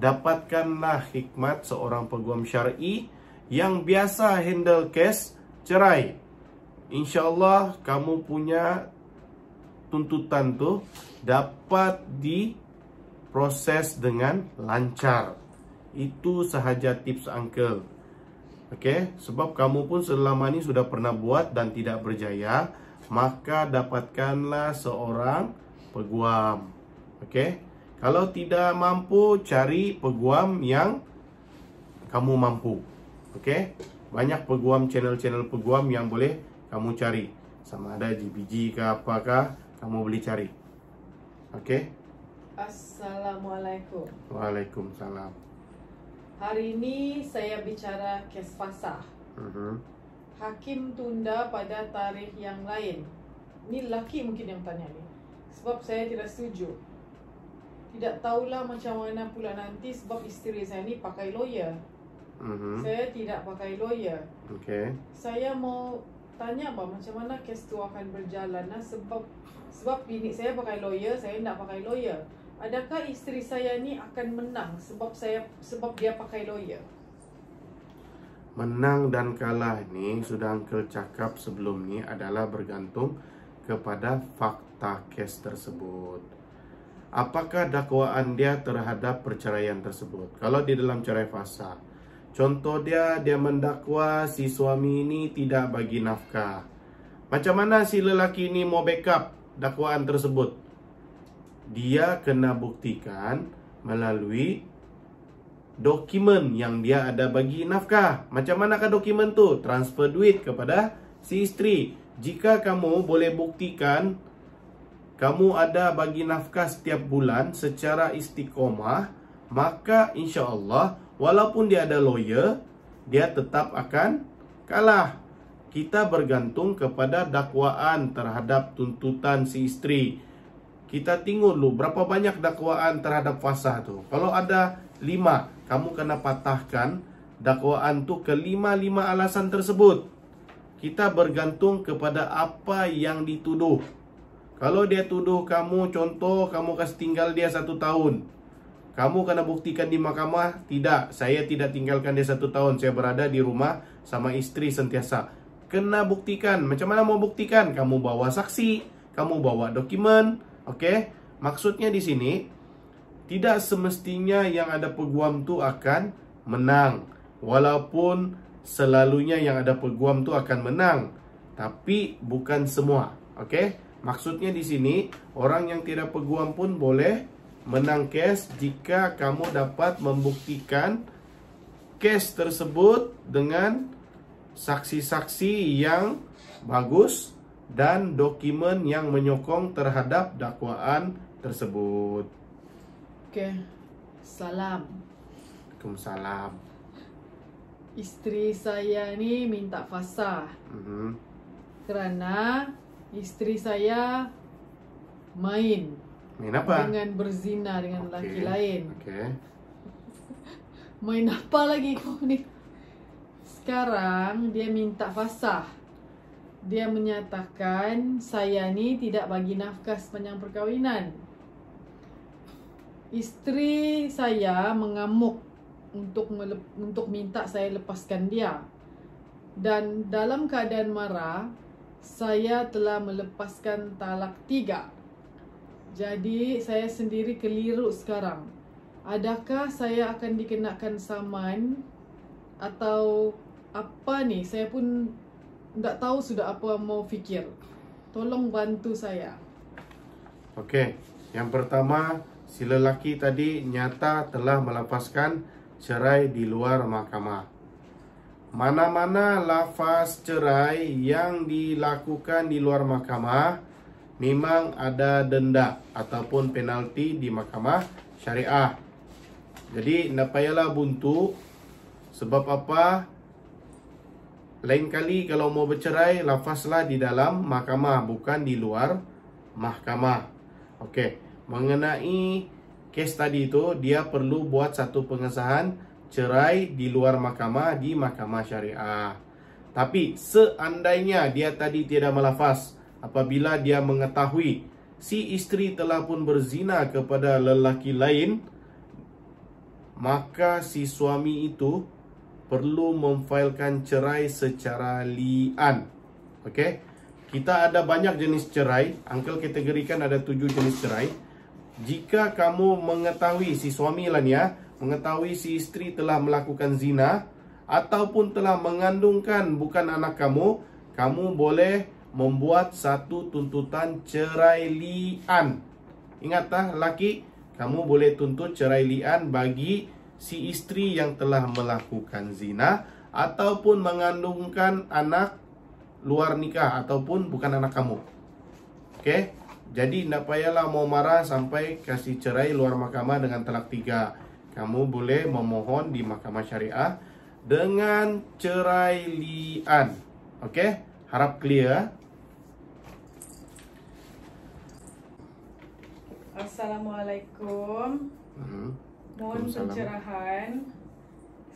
Dapatkanlah hikmat seorang peguam syar'i yang biasa handle kes cerai. InsyaAllah kamu punya tuntutan tu dapat diproses dengan lancar. Itu sahaja tips Uncle. Okey, sebab kamu pun selama ni sudah pernah buat dan tidak berjaya, maka dapatkanlah seorang peguam. Okey. Kalau tidak mampu, cari peguam yang kamu mampu. Okey? Banyak peguam, channel-channel peguam yang boleh kamu cari. Sama ada GBG ke apakah, kamu boleh cari. Okey? Assalamualaikum. Waalaikumsalam. Hari ini saya bicara kes fasah. Hakim tunda pada tarikh yang lain. Ni lelaki mungkin yang tanya ni. Sebab saya tidak setuju. Tidak tahulah macam mana pula nanti sebab isteri saya ni pakai lawyer. Saya tidak pakai lawyer. Okey. Saya mau tanya macam mana kes tu akan berjalan sebab bini saya pakai lawyer, saya tidak pakai lawyer. Adakah isteri saya ni akan menang sebab dia pakai lawyer? Menang dan kalah ni sudah Uncle cakap sebelum ni adalah bergantung kepada fakta kes tersebut. Apakah dakwaan dia terhadap perceraian tersebut? Kalau di dalam cerai fasah, contoh dia mendakwa si suami ini tidak bagi nafkah. Macam mana si lelaki ini mau backup dakwaan tersebut? Dia kena buktikan melalui dokumen yang dia ada bagi nafkah. Macam manakah dokumen tu? Transfer duit kepada si isteri. Jika kamu boleh buktikan kamu ada bagi nafkah setiap bulan secara istiqomah, maka insya Allah walaupun dia ada lawyer, dia tetap akan kalah. Kita bergantung kepada dakwaan terhadap tuntutan si isteri. Kita tengok dulu berapa banyak dakwaan terhadap fasah tu. Kalau ada 5, kamu kena patahkan dakwaan tu ke 5 alasan tersebut. Kita bergantung kepada apa yang dituduh. Kalau dia tuduh kamu, contoh kamu kasih tinggal dia 1 tahun, kamu kena buktikan di mahkamah, tidak, saya tidak tinggalkan dia 1 tahun, saya berada di rumah sama isteri sentiasa. Kena buktikan. Macam mana mau buktikan? Kamu bawa saksi, kamu bawa dokumen. Oke? Maksudnya di sini tidak semestinya yang ada peguam tu akan menang, walaupun selalunya yang ada peguam tu akan menang, tapi bukan semua. Oke? Maksudnya di sini orang yang tidak peguam pun boleh menang kes jika kamu dapat membuktikan kes tersebut dengan saksi-saksi yang bagus dan dokumen yang menyokong terhadap dakwaan tersebut. Oke. Salam. Waalaikumsalam. Isteri saya ni minta fasah kerana isteri saya main apa? dengan berzina dengan lelaki lain. Main apa lagi kau ni? Sekarang dia minta fasah. Dia menyatakan saya ni tidak bagi nafkah sepanjang perkahwinan. Isteri saya mengamuk untuk minta saya lepaskan dia. Dan dalam keadaan marah, saya telah melepaskan talak 3. Jadi saya sendiri keliru sekarang. Adakah saya akan dikenakan saman atau apa ni? Saya pun tak tahu sudah apa mau fikir. Tolong bantu saya. Okey, yang pertama, si lelaki tadi nyata telah melepaskan cerai di luar mahkamah. Mana-mana lafaz cerai yang dilakukan di luar mahkamah memang ada denda ataupun penalti di mahkamah syariah. Jadi tak payahlah buntu. Sebab apa? Lain kali kalau mau bercerai, lafazlah di dalam mahkamah, bukan di luar mahkamah. Okey, mengenai kes tadi itu, dia perlu buat satu pengesahan cerai di luar mahkamah, di mahkamah syariah. Tapi seandainya dia tadi tidak melafaz, apabila dia mengetahui si isteri telah pun berzina kepada lelaki lain, maka si suami itu perlu memfailkan cerai secara li'an. Okey? Kita ada banyak jenis cerai. Uncle kategorikan ada 7 jenis cerai. Jika kamu mengetahui, si suami lah ni ya, mengetahui si isteri telah melakukan zina ataupun telah mengandungkan bukan anak kamu, kamu boleh membuat satu tuntutan cerai li'an. Ingat tak laki, kamu boleh tuntut cerai li'an bagi si isteri yang telah melakukan zina ataupun mengandungkan anak luar nikah ataupun bukan anak kamu. Okey? Jadi tak payahlah mau marah sampai kasih cerai luar mahkamah dengan talak 3. Kamu boleh memohon di mahkamah syariah dengan cerai li'an. Okey? Harap clear. Assalamualaikum. Mohon pencerahan.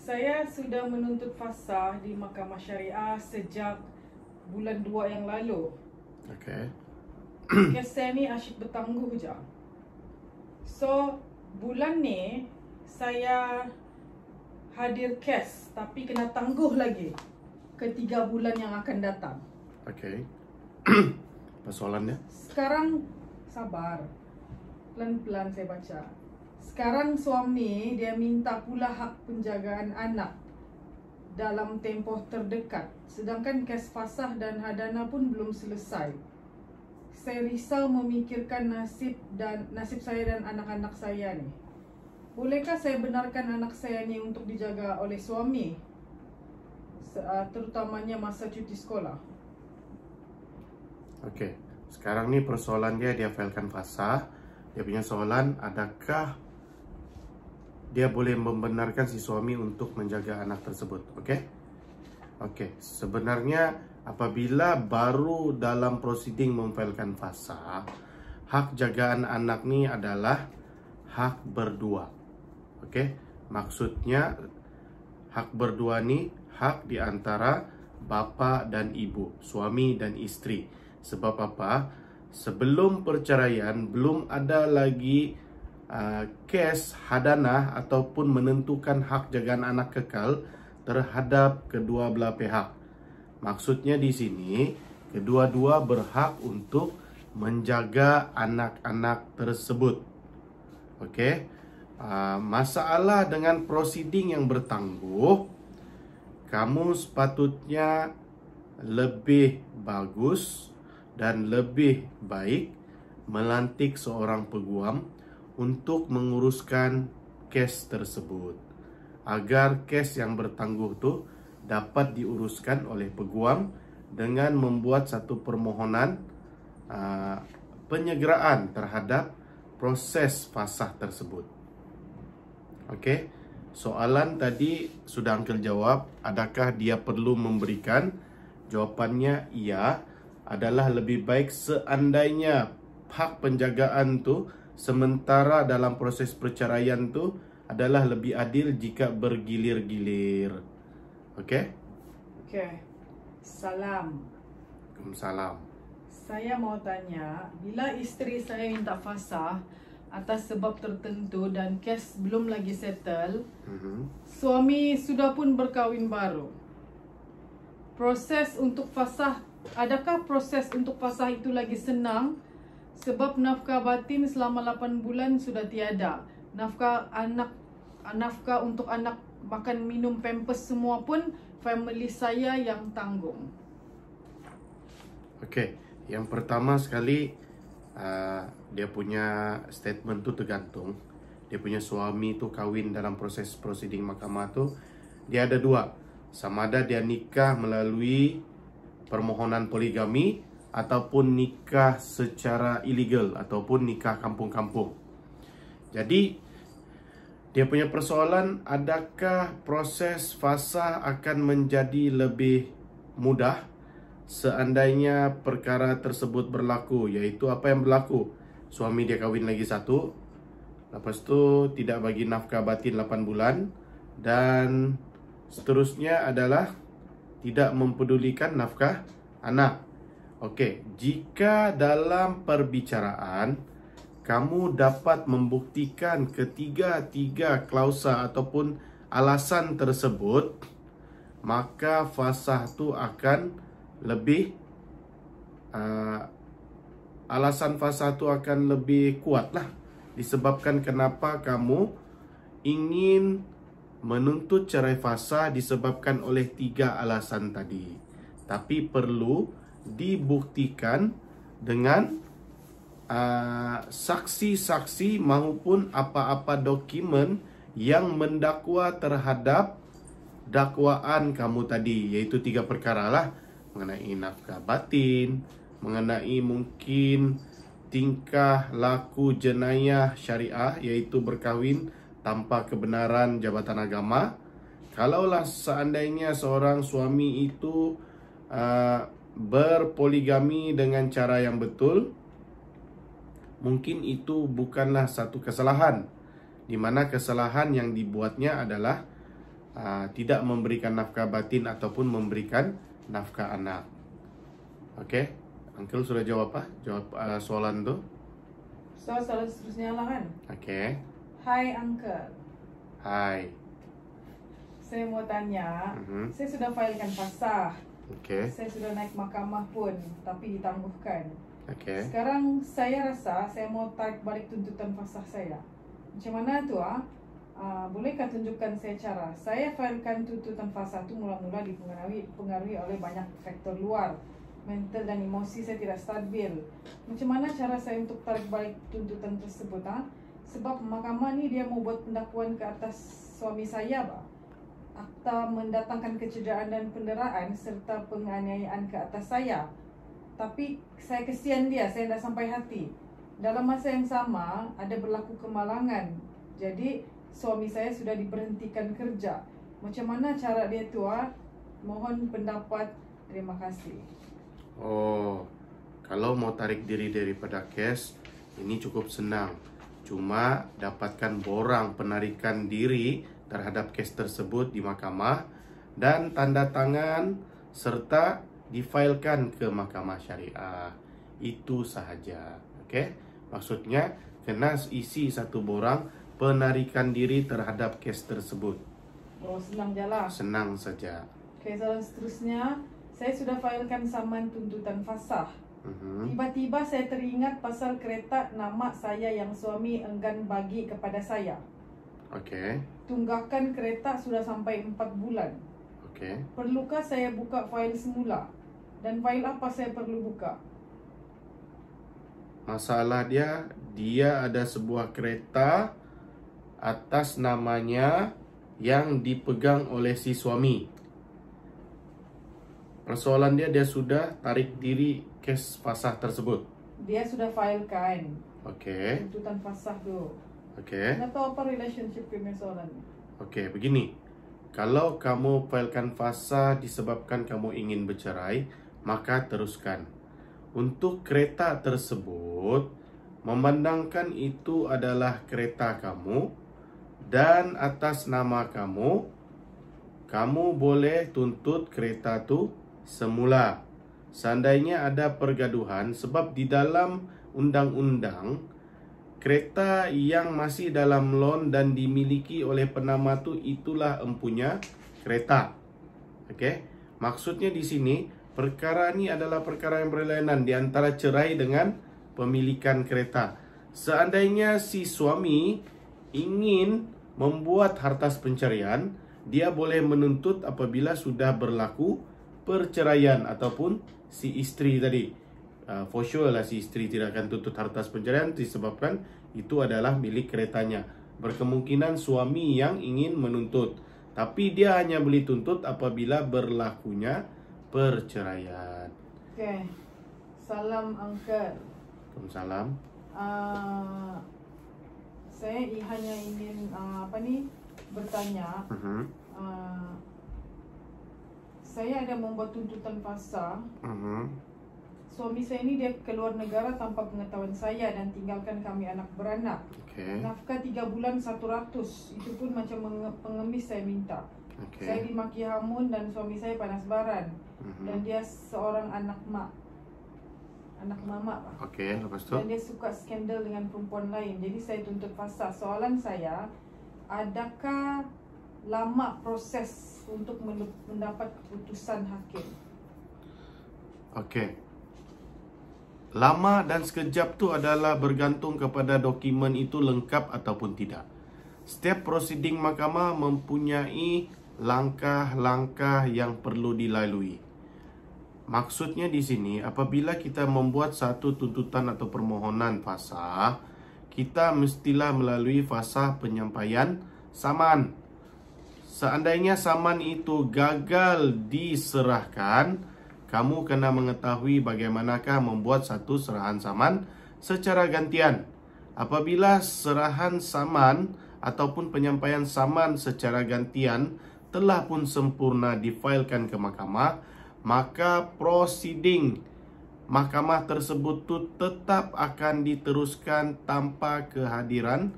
Saya sudah menuntut fasah di mahkamah syariah sejak bulan 2 yang lalu. Okey. Kes saya ni asyik bertangguh je. So, bulan ni saya hadir kes tapi kena tangguh lagi ke 3 bulan yang akan datang. Okey. Persoalannya? Sekarang sabar. Pelan-pelan saya baca. Sekarang suami dia minta pula hak penjagaan anak dalam tempoh terdekat. Sedangkan kes fasah dan hadana pun belum selesai. Saya risau memikirkan nasib saya dan anak-anak saya ni. Bolehkah saya benarkan anak saya ni untuk dijaga oleh suami? Terutamanya masa cuti sekolah. Oke, sekarang nih persoalan dia filekan fasah. Dia punya soalan, adakah dia boleh membenarkan si suami untuk menjaga anak tersebut? Oke, sebenarnya apabila baru dalam proceeding memfilekan fasah, hak jagaan anak ni adalah hak berdua. Maksudnya hak berdua ni hak di antara bapa dan ibu, suami dan isteri. Sebab apa? Sebelum perceraian belum ada lagi kes hadanah ataupun menentukan hak jagaan anak kekal terhadap kedua belah pihak. Maksudnya di sini kedua-dua berhak untuk menjaga anak-anak tersebut. Masalah dengan proceeding yang bertangguh, kamu sepatutnya lebih bagus dan lebih baik melantik seorang peguam untuk menguruskan kes tersebut, agar kes yang bertangguh tu dapat diuruskan oleh peguam dengan membuat satu permohonan penyegeraan terhadap proses fasah tersebut. Soalan tadi sudah Uncle jawab, adakah dia perlu memberikan? Jawapannya iya, adalah lebih baik seandainya hak penjagaan tu sementara dalam proses perceraian tu adalah lebih adil jika bergilir-gilir. Salam. Waalaikumsalam. Saya mau tanya, bila isteri saya minta fasah atas sebab tertentu dan kes belum lagi settle, suami sudah pun berkahwin baru. Adakah proses untuk fasah itu lagi senang? Sebab nafkah batin selama 8 bulan sudah tiada. Nafkah untuk anak, makan, minum, pampers semua pun family saya yang tanggung. Yang pertama sekali, dia punya statement tu tergantung. Dia punya suami tu kahwin dalam proses proceeding mahkamah tu, dia ada dua. Sama ada dia nikah melalui permohonan poligami ataupun nikah secara ilegal ataupun nikah kampung-kampung. Jadi dia punya persoalan, adakah proses fasah akan menjadi lebih mudah seandainya perkara tersebut berlaku? Iaitu apa yang berlaku? Suami dia kahwin lagi satu, lepas tu tidak bagi nafkah batin 8 bulan, dan seterusnya adalah tidak mempedulikan nafkah anak. Jika dalam perbicaraan kamu dapat membuktikan ketiga-tiga klausa ataupun alasan tersebut, maka fasah tu akan lebih alasan fasah tu akan lebih kuat lah, disebabkan kenapa kamu ingin menuntut cerai fasah disebabkan oleh 3 alasan tadi. Tapi perlu dibuktikan dengan saksi-saksi maupun apa-apa dokumen yang mendakwa terhadap dakwaan kamu tadi, iaitu 3 perkara lah, mengenai nafkah batin, mengenai mungkin tingkah laku jenayah syariah, iaitu berkahwin tanpa kebenaran jabatan agama. Kalaulah seandainya seorang suami itu berpoligami dengan cara yang betul, mungkin itu bukanlah satu kesalahan, di mana kesalahan yang dibuatnya adalah tidak memberikan nafkah batin ataupun memberikan nafkah anak. Uncle sudah jawab soalan tu? Soalan seterusnya lah kan? Hai Uncle. Hai. Saya mau tanya, saya sudah filekan fasah. Okey. Saya sudah naik mahkamah pun, tapi ditangguhkan. Okey. Sekarang saya rasa saya mau tarik balik tuntutan fasah saya. Macam mana tu bolehkah tunjukkan saya cara? Saya filekan tuntutan fasah tu mula-mula dipengaruhi oleh banyak faktor luar. Mental dan emosi saya tidak stabil. Macam mana cara saya untuk tarik balik tuntutan tersebut? Sebab mahkamah ni dia mau buat pendakwaan ke atas suami saya, akta mendatangkan kecederaan dan penderaan serta penganiayaan ke atas saya. tapi saya kesian dia, saya tidak sampai hati. Dalam masa yang sama ada berlaku kemalangan. Jadi suami saya sudah diberhentikan kerja. Macam mana cara dia tuan? Mohon pendapat. Terima kasih. Oh, kalau mau tarik diri daripada kes, ini cukup senang. Cuma dapatkan borang penarikan diri terhadap kes tersebut di mahkamah dan tanda tangan serta difailkan ke mahkamah syariah. Itu sahaja. Okey? Maksudnya kena isi satu borang penarikan diri terhadap kes tersebut. Oh, senang jalan. Senang saja. Okey, soalan seterusnya, saya sudah failkan saman tuntutan fasah. Tiba-tiba saya teringat pasal kereta nama saya yang suami enggan bagi kepada saya. Okey. Tunggakan kereta sudah sampai 4 bulan. Okey. Perlukah saya buka fail semula? Dan fail apa saya perlu buka? Masalah dia ada sebuah kereta atas namanya yang dipegang oleh si suami. Persoalan dia sudah tarik diri kes fasah tersebut. Dia sudah failkan Okey. tuntutan fasah tu. Okey. Nak tahu apa relationship punya soalan ni? Okey, begini. Kalau kamu failkan fasah disebabkan kamu ingin bercerai, maka teruskan. Untuk kereta tersebut, memandangkan itu adalah kereta kamu dan atas nama kamu, kamu boleh tuntut kereta tu semula. Seandainya ada pergaduhan, sebab di dalam undang-undang, kereta yang masih dalam loan dan dimiliki oleh penama tu itulah empunya kereta. Okey? Maksudnya di sini perkara ni adalah perkara yang berlainan di antara cerai dengan pemilikan kereta. Seandainya si suami ingin membuat hartas pencerian, dia boleh menuntut apabila sudah berlaku perceraian ataupun si isteri tadi. For sure lah si isteri tidak akan tuntut hartas pencerian disebabkan itu adalah milik keretanya. Berkemungkinan suami yang ingin menuntut, tapi dia hanya boleh tuntut apabila berlakunya perceraian. Okey. Salam Uncle. Waalaikumsalam. Saya hanya ingin bertanya. Saya ada membuat tuntutan fasah. Suami saya ni dia keluar negara tanpa pengetahuan saya dan tinggalkan kami anak beranak. Okey. Nafkah 3 bulan 100. Itu pun macam pengemis saya minta. Okey. Saya dimaki hamun dan suami saya panas baran. Dan dia seorang anak mamak lah. Okey, lepas tu? Dan dia suka skandal dengan perempuan lain. Jadi saya tuntut fasah. Soalan saya, adakah lama proses untuk mendapat keputusan hakim? Okey. Lama dan sekejap tu adalah bergantung kepada dokumen itu lengkap ataupun tidak. Setiap prosiding mahkamah mempunyai langkah-langkah yang perlu dilalui. Maksudnya di sini, apabila kita membuat satu tuntutan atau permohonan fasah, kita mestilah melalui fasa penyampaian saman. Seandainya saman itu gagal diserahkan, kamu kena mengetahui bagaimanakah membuat satu serahan saman secara gantian. Apabila serahan saman ataupun penyampaian saman secara gantian telah pun sempurna difailkan ke mahkamah, maka prosiding mahkamah tersebut tu tetap akan diteruskan tanpa kehadiran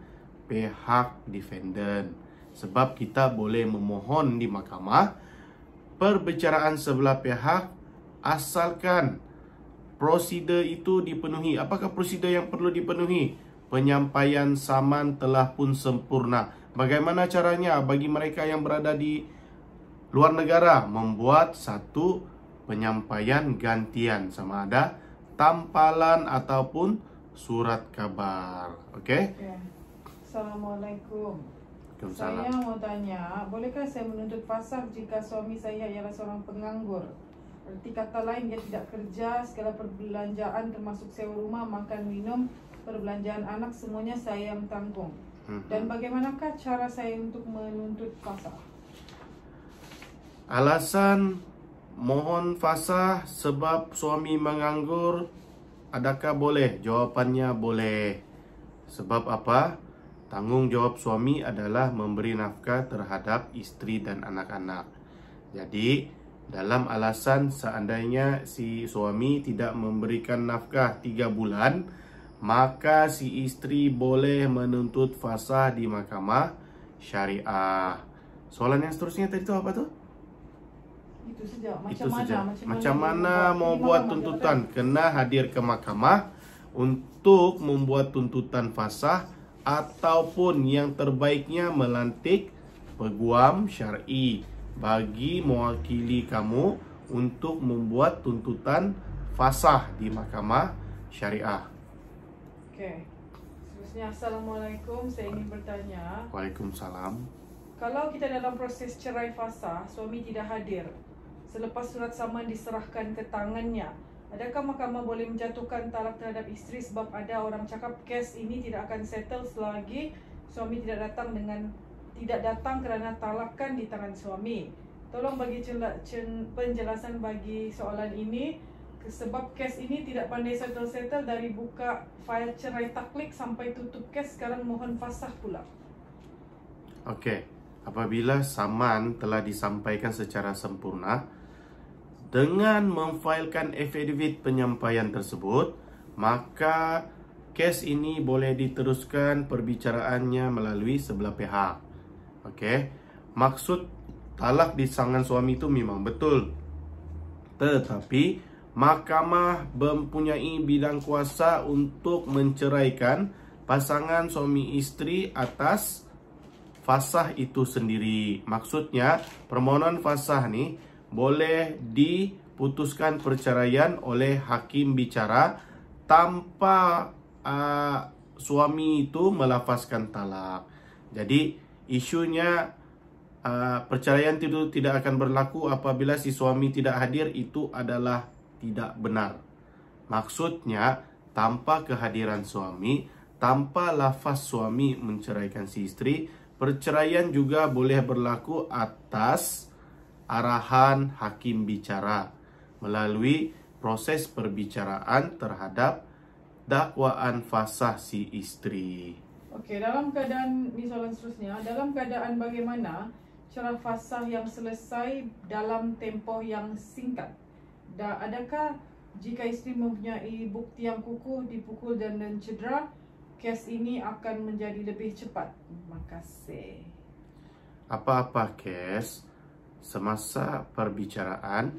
pihak defendant. Sebab kita boleh memohon di mahkamah perbicaraan sebelah pihak asalkan prosedur itu dipenuhi. Apakah prosedur yang perlu dipenuhi? Penyampaian saman telah pun sempurna. Bagaimana caranya bagi mereka yang berada di luar negara membuat satu penyampaian gantian, sama ada tampalan ataupun surat kabar. Okey? Okay. Assalamualaikum. Waalaikumsalam. Saya mau tanya, bolehkah saya menuntut fasah jika suami saya ialah seorang penganggur? Arti kata lain, dia tidak kerja, segala perbelanjaan termasuk sewa rumah, makan, minum, perbelanjaan anak, semuanya saya yang tanggung. Dan bagaimanakah cara saya untuk menuntut fasah? Alasan mohon fasah sebab suami menganggur. Adakah boleh? Jawapannya boleh. Sebab apa? Tanggungjawab suami adalah memberi nafkah terhadap istri dan anak-anak. Jadi, dalam alasan seandainya si suami tidak memberikan nafkah 3 bulan, maka si istri boleh menuntut fasah di mahkamah syariah. Soalan yang seterusnya tadi itu apa tuh? Itu saja. Itu saja. Macam mana mau buat tuntutan? Kena hadir ke mahkamah untuk membuat tuntutan fasah, ataupun yang terbaiknya melantik peguam syar'i bagi mewakili kamu untuk membuat tuntutan fasah di mahkamah syariah. Okey. Seterusnya, Assalamualaikum. Saya ingin bertanya. Waalaikumsalam. Kalau kita dalam proses cerai fasah, suami tidak hadir, selepas surat saman diserahkan ke tangannya, adakah mahkamah boleh menjatuhkan talak terhadap isteri sebab ada orang cakap kes ini tidak akan settle selagi suami tidak datang kerana talakan di tangan suami? Tolong bagi penjelasan bagi soalan ini, sebab kes ini tidak pandai settle-settle dari buka fail cerai taklik sampai tutup kes, sekarang mohon fasah pula. Okey, apabila saman telah disampaikan secara sempurna, dengan memfailkan affidavit penyampaian tersebut, maka kes ini boleh diteruskan perbicaraannya melalui sebelah pihak. Okey, maksud talak di tangan suami itu memang betul, tetapi mahkamah mempunyai bidang kuasa untuk menceraikan pasangan suami isteri atas fasah itu sendiri. Maksudnya, permohonan fasah ni boleh diputuskan perceraian oleh hakim bicara tanpa suami itu melafazkan talak. Jadi, isunya perceraian itu tidak akan berlaku apabila si suami tidak hadir, itu adalah tidak benar. Maksudnya, tanpa kehadiran suami, tanpa lafaz suami menceraikan si isteri, perceraian juga boleh berlaku atas arahan hakim bicara melalui proses perbicaraan terhadap dakwaan fasah si isteri. Okey, dalam keadaan, ni soalan seterusnya, dalam keadaan bagaimana cara fasah yang selesai dalam tempoh yang singkat? Adakah jika isteri mempunyai bukti yang kukuh, dipukul dan cedera, kes ini akan menjadi lebih cepat? Terima kasih. Apa-apa kes semasa perbicaraan,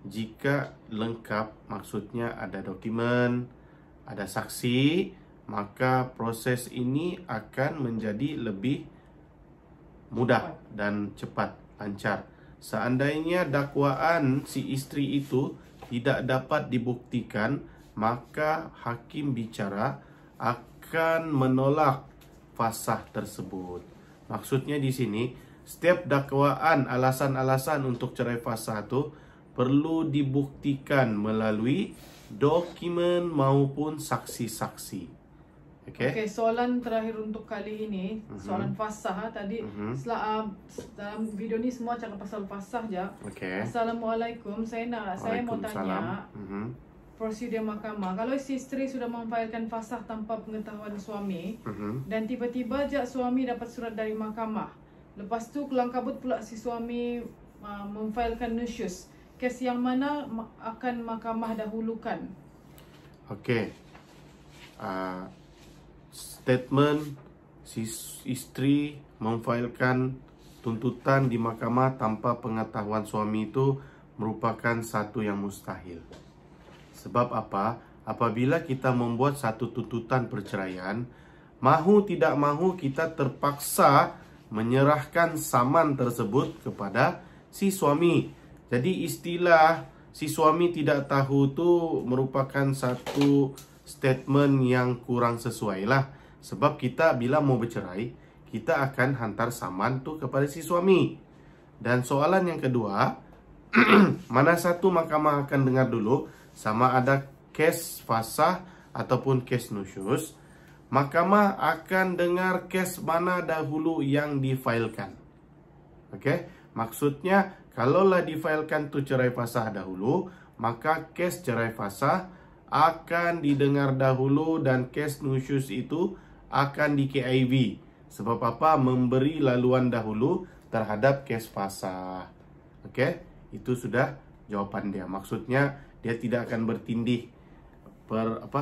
jika lengkap, maksudnya ada dokumen, ada saksi, maka proses ini akan menjadi lebih mudah dan cepat, lancar. Seandainya dakwaan si isteri itu tidak dapat dibuktikan, maka hakim bicara akan menolak fasah tersebut. Maksudnya di sini, setiap dakwaan, alasan-alasan untuk cerai fasah itu perlu dibuktikan melalui dokumen maupun saksi-saksi. Okey, soalan terakhir untuk kali ini, soalan fasah tadi. Dalam video ni semua cakap pasal fasah je. Assalamualaikum, saya mau tanya prosedur mahkamah. Kalau si isteri sudah memfailkan fasah tanpa pengetahuan suami, dan tiba-tiba je suami dapat surat dari mahkamah, lepas tu kelang kabut pula si suami memfailkan nusyus, kes yang mana akan mahkamah dahulukan? Okey, statement si isteri memfailkan tuntutan di mahkamah tanpa pengetahuan suami itu merupakan satu yang mustahil. Sebab apa? Apabila kita membuat satu tuntutan perceraian, mahu tidak mahu kita terpaksa menyerahkan saman tersebut kepada si suami. Jadi istilah si suami tidak tahu tu merupakan satu statement yang kurang sesuai lah. Sebab kita bila mau bercerai, kita akan hantar saman tu kepada si suami. Dan soalan yang kedua, mana satu mahkamah akan dengar dulu, sama ada kes fasah ataupun kes nusyus. Mahkamah akan dengar kes mana dahulu yang difailkan. Okey, maksudnya Kalaulah difailkan tu cerai fasah dahulu, maka kes cerai fasah akan didengar dahulu dan kes nusyus itu akan di KIV. Sebab apa? Memberi laluan dahulu terhadap kes fasah. Okey, itu sudah jawapan dia. Maksudnya dia tidak akan bertindih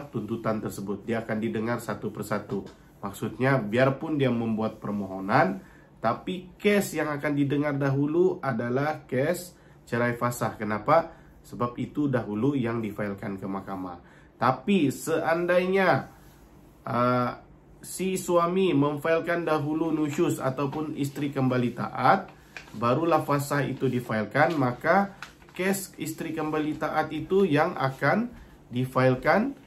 tuntutan tersebut. Dia akan didengar satu persatu. Maksudnya biarpun dia membuat permohonan, tapi kes yang akan didengar dahulu adalah kes cerai fasah. Kenapa? Sebab itu dahulu yang difailkan ke mahkamah. Tapi seandainya si suami memfailkan dahulu nusyus ataupun isteri kembali taat, barulah fasah itu difailkan, maka kes isteri kembali taat itu yang akan difailkan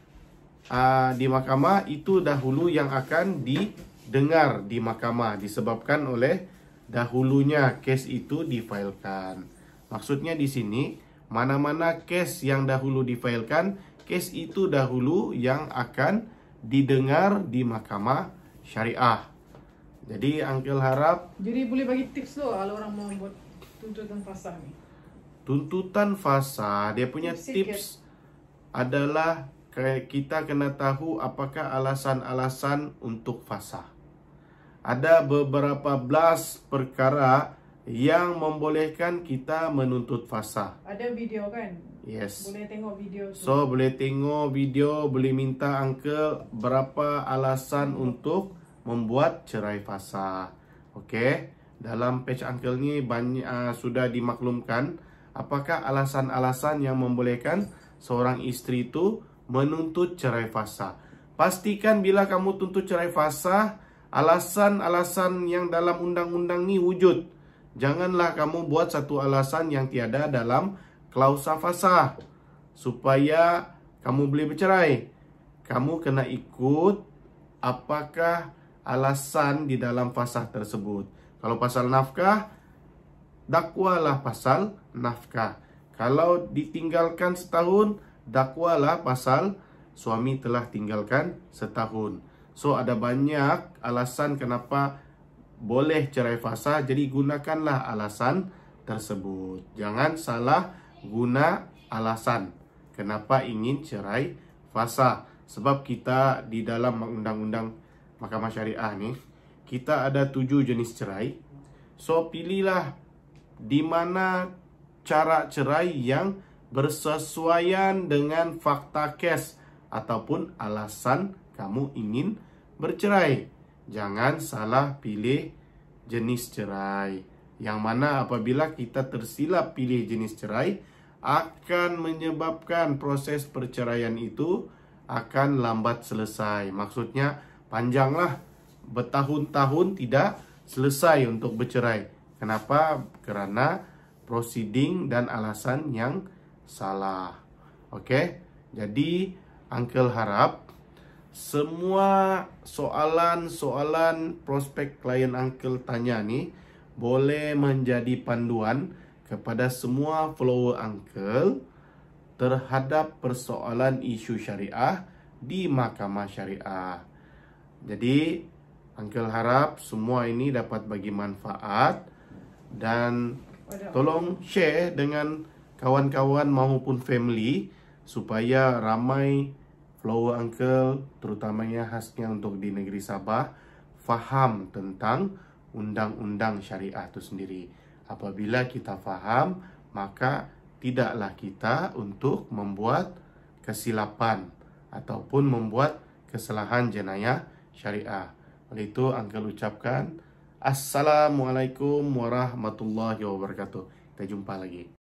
di mahkamah, itu dahulu yang akan didengar di mahkamah, disebabkan oleh dahulunya kes itu difailkan. Maksudnya di sini, mana-mana kes yang dahulu difailkan, kes itu dahulu yang akan didengar di mahkamah syariah. Jadi Uncle harap, jadi boleh bagi tips lo kalau orang mau buat tuntutan fasah ni. Tuntutan fasah, dia punya tips adalah kita kena tahu apakah alasan-alasan untuk fasah. Ada beberapa belas perkara yang membolehkan kita menuntut fasah. Ada video kan? Yes. Boleh tengok video tu. So, boleh tengok video, boleh minta Uncle berapa alasan untuk membuat cerai fasah. Okey, dalam page Uncle ni banyak sudah dimaklumkan apakah alasan-alasan yang membolehkan seorang isteri itu menuntut cerai fasah. Pastikan bila kamu tuntut cerai fasah, alasan-alasan yang dalam undang-undang ni wujud. Janganlah kamu buat satu alasan yang tiada dalam klausa fasah supaya kamu boleh bercerai. Kamu kena ikut apakah alasan di dalam fasah tersebut. Kalau pasal nafkah, dakwalah pasal nafkah. Kalau ditinggalkan setahun, dakwalah pasal suami telah tinggalkan setahun. So, ada banyak alasan kenapa boleh cerai fasah. Jadi, gunakanlah alasan tersebut. Jangan salah guna alasan kenapa ingin cerai fasah. Sebab kita di dalam undang-undang mahkamah syariah ni, kita ada 7 jenis cerai. So, pilihlah di mana cara cerai yang bersesuaian dengan fakta kes ataupun alasan kamu ingin bercerai. Jangan salah pilih jenis cerai. Yang mana apabila kita tersilap pilih jenis cerai, akan menyebabkan proses perceraian itu akan lambat selesai. Maksudnya panjanglah, bertahun-tahun tidak selesai untuk bercerai. Kenapa? Kerana proceeding dan alasan yang salah. Okey, jadi Uncle harap semua soalan-soalan prospek klien Uncle tanya ni boleh menjadi panduan kepada semua follower Uncle terhadap persoalan isu syariah di mahkamah syariah. Jadi Uncle harap semua ini dapat bagi manfaat dan tolong share dengan kawan-kawan maupun family supaya ramai follower Uncle, terutamanya khasnya untuk di negeri Sabah, faham tentang undang-undang syariah itu sendiri. Apabila kita faham, maka tidaklah kita untuk membuat kesilapan ataupun membuat kesalahan jenayah syariah. Oleh itu, Uncle ucapkan Assalamualaikum warahmatullahi wabarakatuh. Kita jumpa lagi.